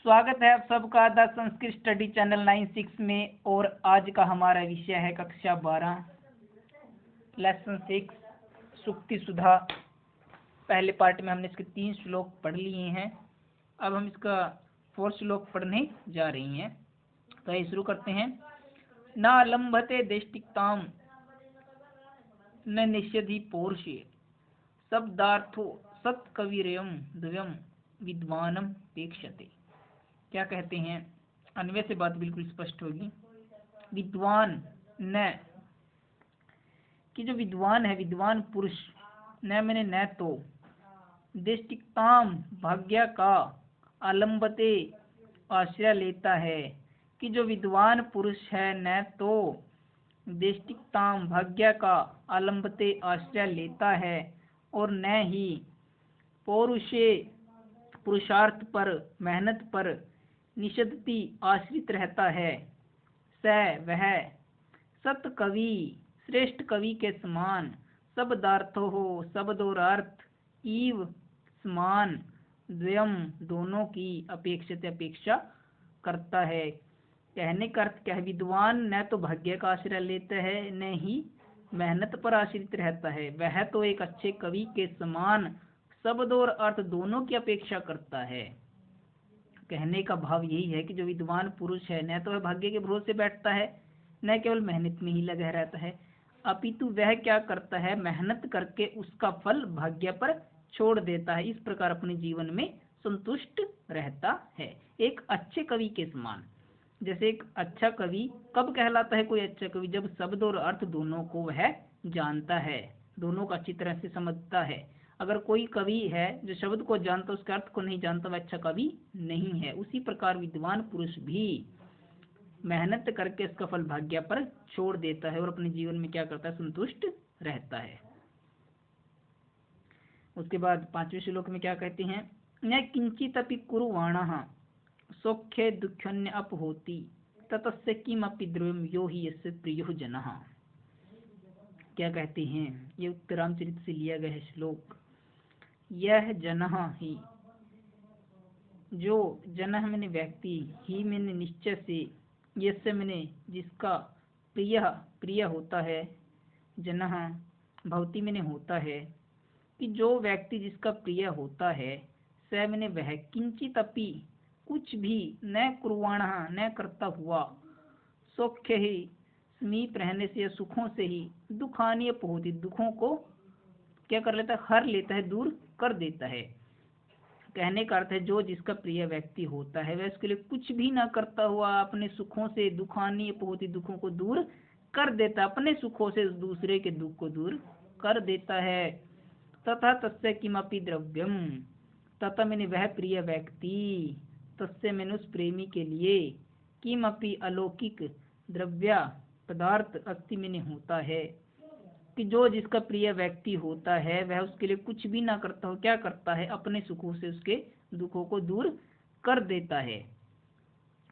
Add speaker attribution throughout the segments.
Speaker 1: स्वागत है आप सबका द संस्कृत स्टडी चैनल 96 में। और आज का हमारा विषय है कक्षा 12 लेसन 6 सुक्ति सुधा। पहले पार्ट में हमने इसके 3 श्लोक पढ़ लिए हैं। अब हम इसका 4 श्लोक पढ़ने जा रही हैं। तो ये शुरू करते हैं। न लंबते देष्टिक्ताम न निष्यधि पौरुषे शब्दार्थो सत्कविरयम द्वयम विद्वानम पेक्षते। क्या कहते हैं? अन्वय से बात बिल्कुल स्पष्ट होगी। विद्वान न कि जो विद्वान है, विद्वान पुरुष, न मैंने न तो, देष्टिक्ताम भाग्य का, आलम्बते आश्रय लेता है कि जो विद्वान पुरुष है न तो देष्टिक्ताम भाग्य का आलम्बते आश्रय लेता है और न ही पौरुषे पुरुषार्थ पर, मेहनत पर, निषदति आश्रित रहता है। स वह सत कवि श्रेष्ठ कवि के समान, शब्दार्थो हो शब्द और अर्थ, ईव समान, द्वयम दोनों की अपेक्षा करता है। कहने का अर्थ क्या है? विद्वान न तो भाग्य का आश्रय लेता है न ही मेहनत पर आश्रित रहता है। वह तो एक अच्छे कवि के समान शब्द और अर्थ दोनों की अपेक्षा करता है। कहने का भाव यही है कि जो विद्वान पुरुष है न तो वह भाग्य के भरोसे बैठता है, न केवल मेहनत में ही लगा रहता है, अपितु वह क्या करता है? मेहनत करके उसका फल भाग्य पर छोड़ देता है। इस प्रकार अपने जीवन में संतुष्ट रहता है, एक अच्छे कवि के समान। जैसे एक अच्छा कवि कब कहलाता है कोई अच्छा कवि? जब शब्द और अर्थ दोनों को वह जानता है, दोनों को अच्छी तरह से समझता है। अगर कोई कवि है जो शब्द को जानता, उसके अर्थ को नहीं जानता, वह अच्छा कवि नहीं है। उसी प्रकार विद्वान पुरुष भी मेहनत करके इसका फल भाग्य पर छोड़ देता है और अपने जीवन में क्या करता है? संतुष्ट रहता है। उसके बाद 5वें श्लोक में क्या कहते हैं? न किंचिदपि कुर्वाणः सौख्ये दुःखन्य अपहोति ततस्य किमपि द्रव्यम यो हि यस्य प्रियो जनः। क्या कहते हैं? ये उत्तरामचरित से लिया गया है श्लोक। यह जनः ही, जो जनः मैंने व्यक्ति, ही मैंने निश्चय से, यस्य मैंने जिसका, प्रिय होता है, जनः भवति मैंने होता है, कि जो व्यक्ति जिसका प्रिय होता है, स मैंने वह, किंचित अपि कुछ भी, न कुर्वाणः न करता हुआ, सौख्य ही समीप रहने से या सुखों से ही, दुखानि अपहोति दुखों को क्या कर लेता है? हर लेता है, दूर कर देता है। कहने का अर्थ है जो जिसका प्रिय व्यक्ति होता है वह उसके लिए कुछ भी ना करता हुआ अपने सुखों से, दुखानी अपहोति दुखों को दूर कर देता है, अपने सुखों से दूसरे के दुख को दूर कर देता है। तथा तस्य किमपि द्रव्यम, तथा मैंने वह प्रिय व्यक्ति, तस्य मैंने उस प्रेमी के लिए, किमपि अलौकिक द्रव्य पदार्थ अस्ति मैंने होता है, कि जो जिसका प्रिय व्यक्ति होता है वह उसके लिए कुछ भी ना करता हो, क्या करता है? अपने सुखों से उसके दुखों को दूर कर देता है।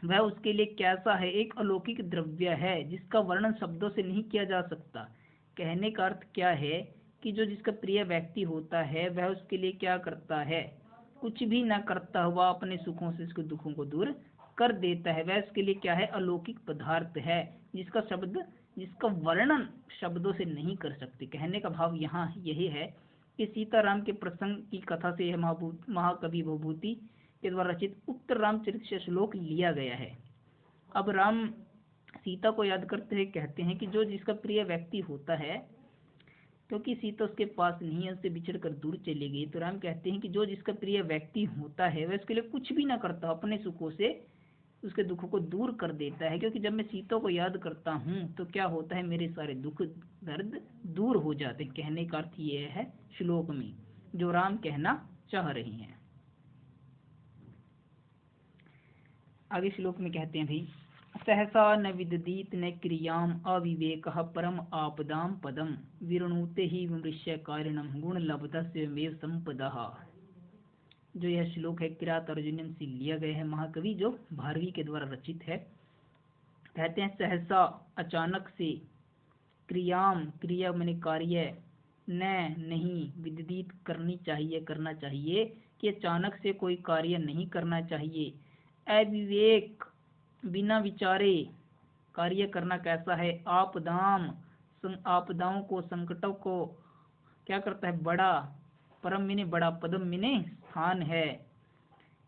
Speaker 1: वह उसके लिए कैसा है? एक अलौकिक द्रव्य है जिसका वर्णन शब्दों से नहीं किया जा सकता। कहने का अर्थ क्या है कि जो जिसका प्रिय व्यक्ति होता है वह उसके लिए क्या करता है? कुछ भी ना करता हुआ अपने सुखों से उसके दुखों को दूर कर देता है। वह उसके लिए क्या है? अलौकिक पदार्थ है जिसका वर्णन शब्दों से नहीं कर सकते। कहने का भाव यहाँ यही है कि सीताराम के प्रसंग की कथा से यह महाकवि भवभूति के द्वारा रचित उत्तर रामचरित से श्लोक लिया गया है। अब राम सीता को याद करते हुए कहते हैं कि जो जिसका प्रिय व्यक्ति होता है, क्योंकि सीता उसके पास नहीं है, उससे बिछड़ कर दूर चली गई, तो राम कहते हैं कि जो जिसका प्रिय व्यक्ति होता है वह उसके लिए कुछ भी ना करता, अपने सुखों से उसके दुखों को दूर कर देता है। क्योंकि जब मैं सीता को याद करता हूँ तो क्या होता है? मेरे सारे दुख दर्द दूर हो जाते हैं। कहने का अर्थ ये है श्लोक में जो राम कहना चाह रही हैं। आगे श्लोक में कहते हैं भाई, सहसा न विदधीत न क्रियाम अविवेकः परम आपदाम पदम विरणुते ही विमृश्य कारिणम गुण लब्धस्यमेव संपदः। जो यह श्लोक है किरात अर्जुनम से लिया गया है, महाकवि जो भारवी के द्वारा रचित है। कहते हैं सहसा अचानक से, क्रियाम क्रिया मैंने कार्य, न नहीं, विदित करना चाहिए कि अचानक से कोई कार्य नहीं करना चाहिए, अविवेक बिना विचारे कार्य करना कैसा है। आपदाओं को संकटों को क्या करता है बड़ा, परम मिने बड़ा, पदम मिने स्थान है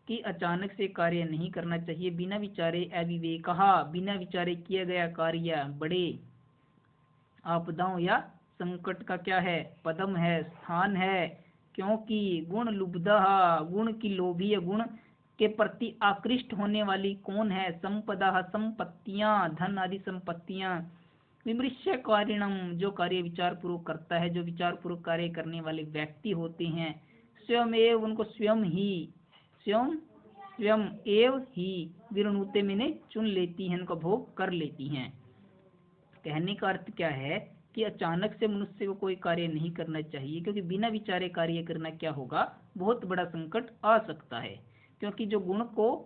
Speaker 1: कि अचानक से कार्य नहीं करना चाहिए। बिना विचारे अविवेकहा बिना विचारे किया गया कार्य बड़े आपदाओं या संकट का क्या है पदम है, स्थान है। क्योंकि गुण लुब्धः गुण की लोभी है, गुण के प्रति आकृष्ट होने वाली कौन है। संपदा संपत्तियां, धन आदि संपत्तियां। विमृश्य कारिणम जो कार्य विचार पूर्वक करता है, जो विचार पूर्वक कार्य करने वाले व्यक्ति होते हैं। स्वयं एव उनको स्वयं एव ही विरनुते मैंने चुन लेती हैं, उनका भोग कर लेती हैं। कहने का अर्थ क्या है कि अचानक से मनुष्य को कोई कार्य नहीं करना चाहिए, क्योंकि बिना विचारे कार्य करना क्या होगा, बहुत बड़ा संकट आ सकता है। क्योंकि जो गुण को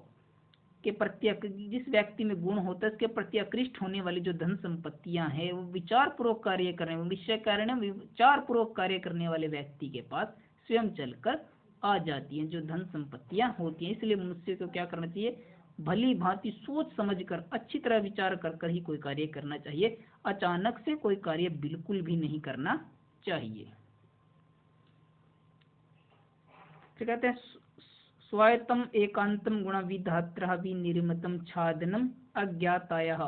Speaker 1: के प्रति जिस व्यक्ति में गुण होता है उसके प्रति आकृष्ट होने वाली जो धन संपत्तियां हैं वो विचार पूर्वक कार्य करने विषय कारण विचार पूर्वक कार्य करने वाले व्यक्ति के पास स्वयं चलकर आ जाती हैं जो धन संपत्तियां होती हैं। इसलिए मनुष्य को क्या करना चाहिए, भली भांति सोच समझकर अच्छी तरह विचार कर ही कोई कार्य करना चाहिए। अचानक से कोई कार्य बिल्कुल भी नहीं करना चाहिए। फिर कहते हैं स्वायत्तम एकांतम गुण विधात्र विनिर्मितम छादनम अज्ञातायः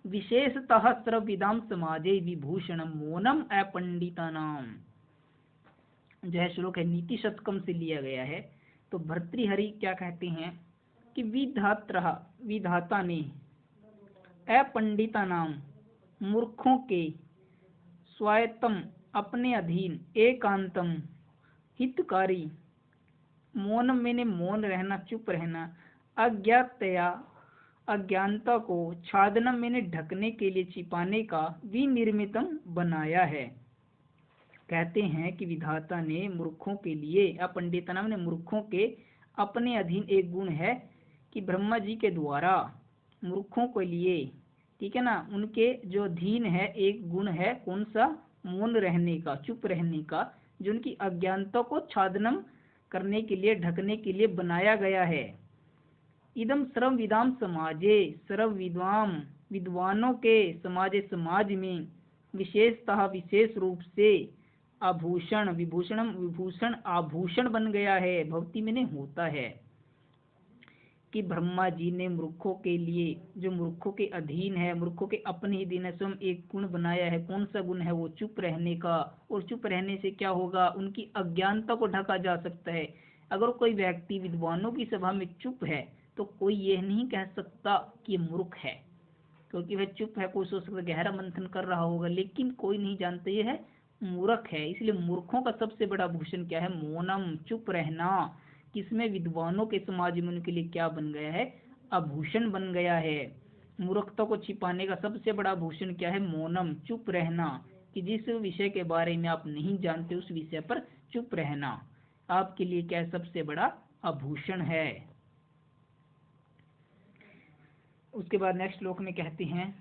Speaker 1: विशेषतः सर्वविदाम समाजे विभूषणम मौनम अपंडितानाम। जो है श्लोक है नीति शतकम से लिया गया है। तो भर्तृहरि क्या कहते हैं कि विधाता ने अपंडितानाम मूर्खों के स्वायत्तम अपने अधीन एकांतम हितकारी मौनम मैंने मौन रहना चुप रहना अज्ञानता को छादनम मैंने ढकने के लिए छिपाने का विनिर्मितम बनाया है। कहते हैं कि विधाता ने मूर्खों के लिए अपंडितनाम ने मूर्खों के अपने अधीन एक गुण है कि ब्रह्मा जी के द्वारा मूर्खों के लिए, ठीक है ना, उनके जो अधीन है एक गुण है कौन सा, मौन रहने का, चुप रहने का, जो उनकी अज्ञानता को छादनम करने के लिए ढकने के लिए बनाया गया है। इदम सर्व विदाम समाजे सर्व विद्वानों के समाज में विशेषतः विशेष रूप से आभूषण विभूषण आभूषण बन गया है। भक्ति में होता है कि ब्रह्मा जी ने मूर्खों के लिए, जो मूर्खों के अधीन है, मूर्खों के अपने ही दिन स्वयं एक गुण बनाया है। कौन सा गुण है वो, चुप रहने का। और चुप रहने से क्या होगा, उनकी अज्ञानता को ढका जा सकता है। अगर कोई व्यक्ति विद्वानों की सभा में चुप है तो कोई यह नहीं कह सकता कि मूर्ख है, क्योंकि वह चुप है। कोई सोच सकता गहरा मंथन कर रहा होगा, लेकिन कोई नहीं जानता यह है मूर्ख है। इसलिए मूर्खों का सबसे बड़ा भूषण क्या है, मौनम, चुप रहना। किसमें, विद्वानों के समाज में उनके लिए क्या बन गया है, आभूषण बन गया है। मूर्खता को छिपाने का सबसे बड़ा भूषण क्या है, मौनम, चुप रहना। कि जिस विषय के बारे में आप नहीं जानते उस विषय पर चुप रहना आपके लिए क्या है, सबसे बड़ा आभूषण है। उसके बाद नेक्स्ट श्लोक में कहते हैं,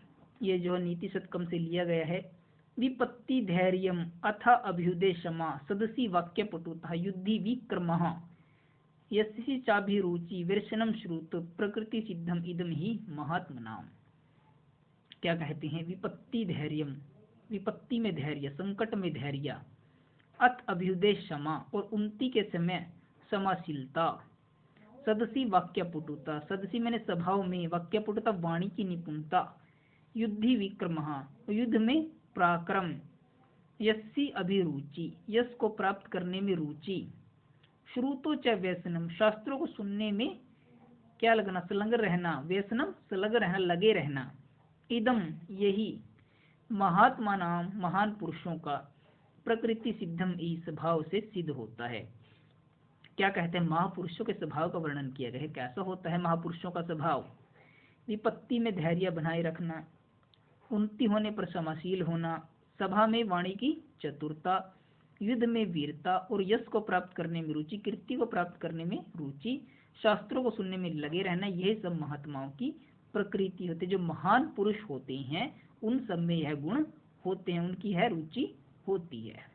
Speaker 1: ये जो नीति शतकम से लिया गया है, विपत्ति धैर्यम अथ अभ्युदय क्षमा सदसी वाक्य पटुता युद्धि विक्रमः यस्य चाभिरुचि विरशनम श्रुत प्रकृति सिद्धम इदम ही महात्मनाम। क्या कहते हैं, विपत्ति धैर्यम, विपत्ति में धैर्य, संकट में धैर्य, अथ अभ्युदय क्षमा और उन्नति के समय समाशीलता, सदसी वाक्य पटुता, सदसी मैंने स्वभाव में, वाक्य पटुता वाणी की निपुणता, युद्धि विक्रमः युद्ध में पराक्रम, यस्सी अभिरुचि यश को प्राप्त करने में रुचि, श्रुतो च व्यसनम शास्त्रों को सुनने में क्या लगना, संलग्न रहना, व्यसनम संलग्न रहना, लगे रहना, इदम यही, महात्मा नाम महान पुरुषों का, प्रकृति सिद्धम इस स्वभाव से सिद्ध होता है। क्या कहते हैं, महापुरुषों के स्वभाव का वर्णन किया गया है। कैसा होता है महापुरुषों का स्वभाव, विपत्ति में धैर्य बनाए रखना, उन्नति होने पर समाशील होना, सभा में वाणी की चतुरता, युद्ध में वीरता और यश को प्राप्त करने में रुचि, कीर्ति को प्राप्त करने में रुचि, शास्त्रों को सुनने में लगे रहना, यही सब महात्माओं की प्रकृति होती है। जो महान पुरुष होते हैं उन सब में यह गुण होते हैं, उनकी है रुचि होती है।